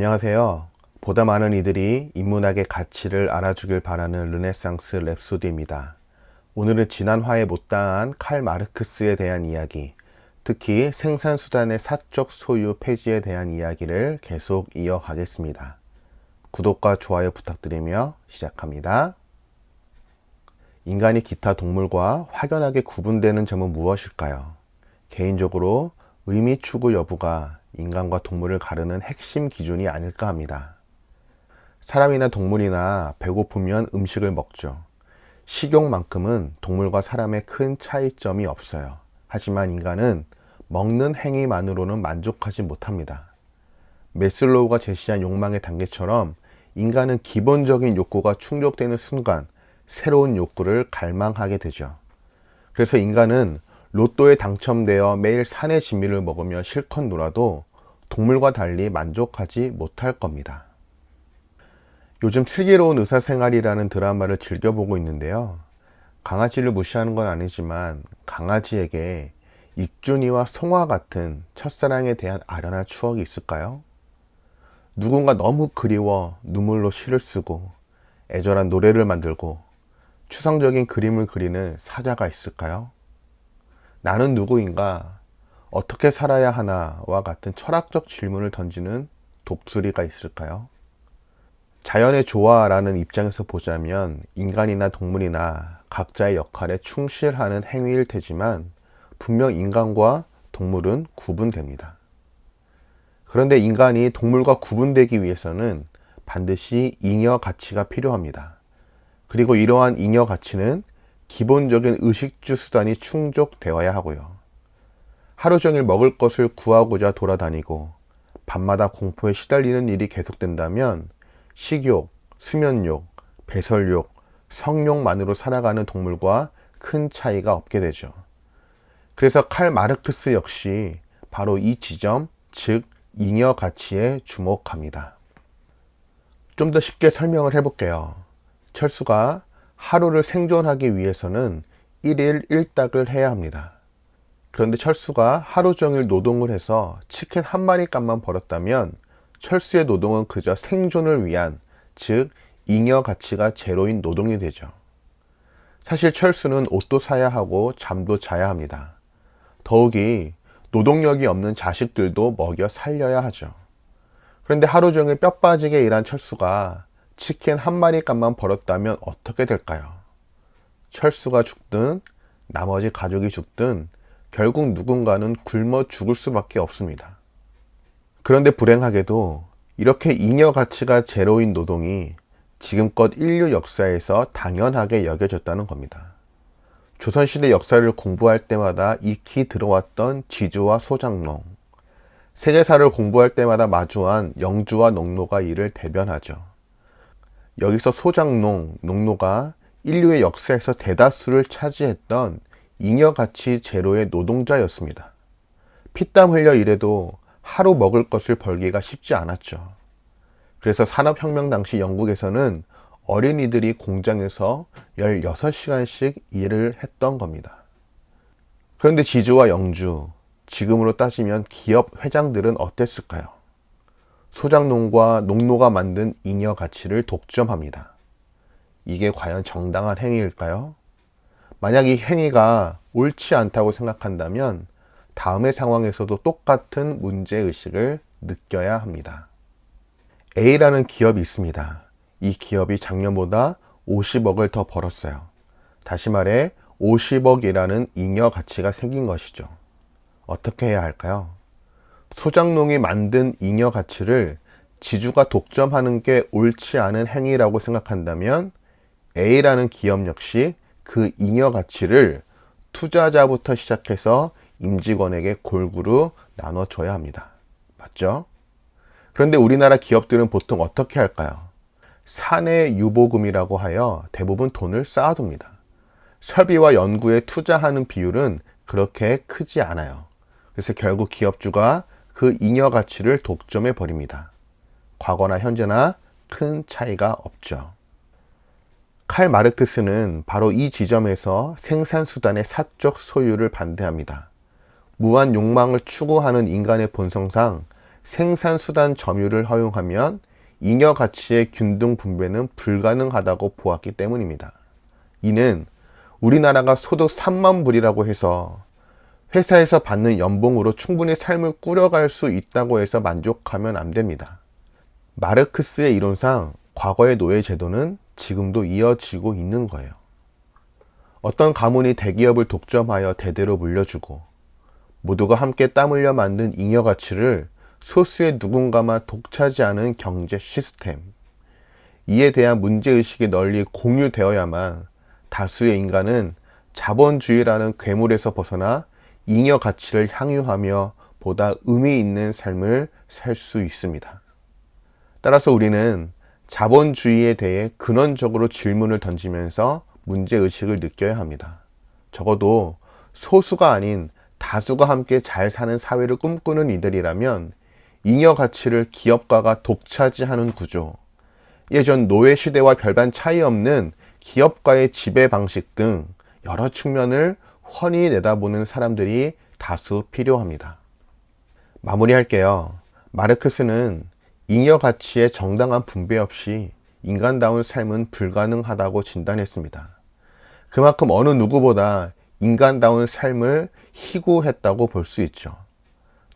안녕하세요. 보다 많은 이들이 인문학의 가치를 알아주길 바라는 르네상스 랩소디입니다. 오늘은 지난 화에 못다한 칼 마르크스에 대한 이야기, 특히 생산수단의 사적 소유 폐지에 대한 이야기를 계속 이어가겠습니다. 구독과 좋아요 부탁드리며 시작합니다. 인간이 기타 동물과 확연하게 구분되는 점은 무엇일까요? 개인적으로 의미 추구 여부가 인간과 동물을 가르는 핵심 기준이 아닐까 합니다. 사람이나 동물이나 배고프면 음식을 먹죠. 식욕만큼은 동물과 사람의 큰 차이점이 없어요. 하지만 인간은 먹는 행위만으로는 만족하지 못합니다. 매슬로우가 제시한 욕망의 단계처럼 인간은 기본적인 욕구가 충족되는 순간 새로운 욕구를 갈망하게 되죠. 그래서 인간은 로또에 당첨되어 매일 산의 진미를 먹으며 실컷 놀아도 동물과 달리 만족하지 못할 겁니다. 요즘 슬기로운 의사생활이라는 드라마를 즐겨보고 있는데요. 강아지를 무시하는 건 아니지만 강아지에게 익준이와 송아 같은 첫사랑에 대한 아련한 추억이 있을까요? 누군가 너무 그리워 눈물로 시를 쓰고 애절한 노래를 만들고 추상적인 그림을 그리는 사자가 있을까요? 나는 누구인가? 어떻게 살아야 하나와 같은 철학적 질문을 던지는 독수리가 있을까요? 자연의 조화라는 입장에서 보자면 인간이나 동물이나 각자의 역할에 충실하는 행위일 테지만 분명 인간과 동물은 구분됩니다. 그런데 인간이 동물과 구분되기 위해서는 반드시 잉여 가치가 필요합니다. 그리고 이러한 잉여 가치는 기본적인 의식주 수단이 충족되어야 하고요. 하루 종일 먹을 것을 구하고자 돌아다니고 밤마다 공포에 시달리는 일이 계속된다면 식욕, 수면욕, 배설욕, 성욕만으로 살아가는 동물과 큰 차이가 없게 되죠. 그래서 칼 마르크스 역시 바로 이 지점, 즉 잉여 가치에 주목합니다. 좀 더 쉽게 설명을 해볼게요. 철수가 하루를 생존하기 위해서는 1일 1닭을 해야 합니다. 그런데 철수가 하루 종일 노동을 해서 치킨 한 마리 값만 벌었다면 철수의 노동은 그저 생존을 위한, 즉 잉여 가치가 제로인 노동이 되죠. 사실 철수는 옷도 사야 하고 잠도 자야 합니다. 더욱이 노동력이 없는 자식들도 먹여 살려야 하죠. 그런데 하루 종일 뼈 빠지게 일한 철수가 치킨 한 마리 값만 벌었다면 어떻게 될까요? 철수가 죽든 나머지 가족이 죽든 결국 누군가는 굶어 죽을 수밖에 없습니다. 그런데 불행하게도 이렇게 잉여 가치가 제로인 노동이 지금껏 인류 역사에서 당연하게 여겨졌다는 겁니다. 조선시대 역사를 공부할 때마다 익히 들어왔던 지주와 소장농, 세계사를 공부할 때마다 마주한 영주와 농노가 이를 대변하죠. 여기서 소장농, 농노가 인류의 역사에서 대다수를 차지했던 잉여가치 제로의 노동자였습니다. 피땀 흘려 일해도 하루 먹을 것을 벌기가 쉽지 않았죠. 그래서 산업혁명 당시 영국에서는 어린이들이 공장에서 16시간씩 일을 했던 겁니다. 그런데 지주와 영주, 지금으로 따지면 기업 회장들은 어땠을까요? 소장농과 농노가 만든 잉여 가치를 독점합니다. 이게 과연 정당한 행위일까요? 만약 이 행위가 옳지 않다고 생각한다면 다음의 상황에서도 똑같은 문제의식을 느껴야 합니다. A라는 기업이 있습니다. 이 기업이 작년보다 50억을 더 벌었어요. 다시 말해 50억이라는 잉여 가치가 생긴 것이죠. 어떻게 해야 할까요? 소장농이 만든 잉여 가치를 지주가 독점하는 게 옳지 않은 행위라고 생각한다면 A라는 기업 역시 그 잉여 가치를 투자자부터 시작해서 임직원에게 골고루 나눠줘야 합니다. 맞죠? 그런데 우리나라 기업들은 보통 어떻게 할까요? 사내 유보금이라고 하여 대부분 돈을 쌓아둡니다. 설비와 연구에 투자하는 비율은 그렇게 크지 않아요. 그래서 결국 기업주가 그 잉여 가치를 독점해 버립니다. 과거나 현재나 큰 차이가 없죠. 칼 마르크스는 바로 이 지점에서 생산수단의 사적 소유를 반대합니다. 무한 욕망을 추구하는 인간의 본성상 생산수단 점유를 허용하면 잉여 가치의 균등 분배는 불가능하다고 보았기 때문입니다. 이는 우리나라가 소득 3만 불이라고 해서 회사에서 받는 연봉으로 충분히 삶을 꾸려갈 수 있다고 해서 만족하면 안 됩니다. 마르크스의 이론상 과거의 노예 제도는 지금도 이어지고 있는 거예요. 어떤 가문이 대기업을 독점하여 대대로 물려주고 모두가 함께 땀 흘려 만든 잉여 가치를 소수의 누군가만 독차지하는 경제 시스템. 이에 대한 문제의식이 널리 공유되어야만 다수의 인간은 자본주의라는 괴물에서 벗어나 잉여 가치를 향유하며 보다 의미 있는 삶을 살 수 있습니다. 따라서 우리는 자본주의에 대해 근원적으로 질문을 던지면서 문제의식을 느껴야 합니다. 적어도 소수가 아닌 다수가 함께 잘 사는 사회를 꿈꾸는 이들이라면 잉여 가치를 기업가가 독차지하는 구조, 예전 노예 시대와 별반 차이 없는 기업가의 지배 방식 등 여러 측면을 훤히 내다보는 사람들이 다수 필요합니다. 마무리할게요. 마르크스는 잉여 가치의 정당한 분배 없이 인간다운 삶은 불가능하다고 진단했습니다. 그만큼 어느 누구보다 인간다운 삶을 희구했다고 볼 수 있죠.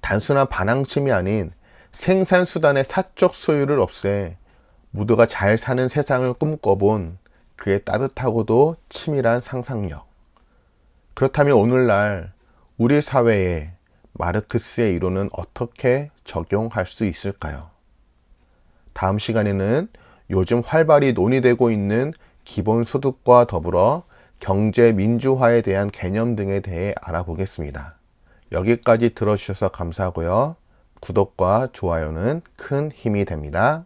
단순한 반항심이 아닌 생산수단의 사적 소유를 없애 모두가 잘 사는 세상을 꿈꿔본 그의 따뜻하고도 치밀한 상상력. 그렇다면 오늘날 우리 사회에 마르크스의 이론은 어떻게 적용할 수 있을까요? 다음 시간에는 요즘 활발히 논의되고 있는 기본소득과 더불어 경제 민주화에 대한 개념 등에 대해 알아보겠습니다. 여기까지 들어주셔서 감사하고요. 구독과 좋아요는 큰 힘이 됩니다.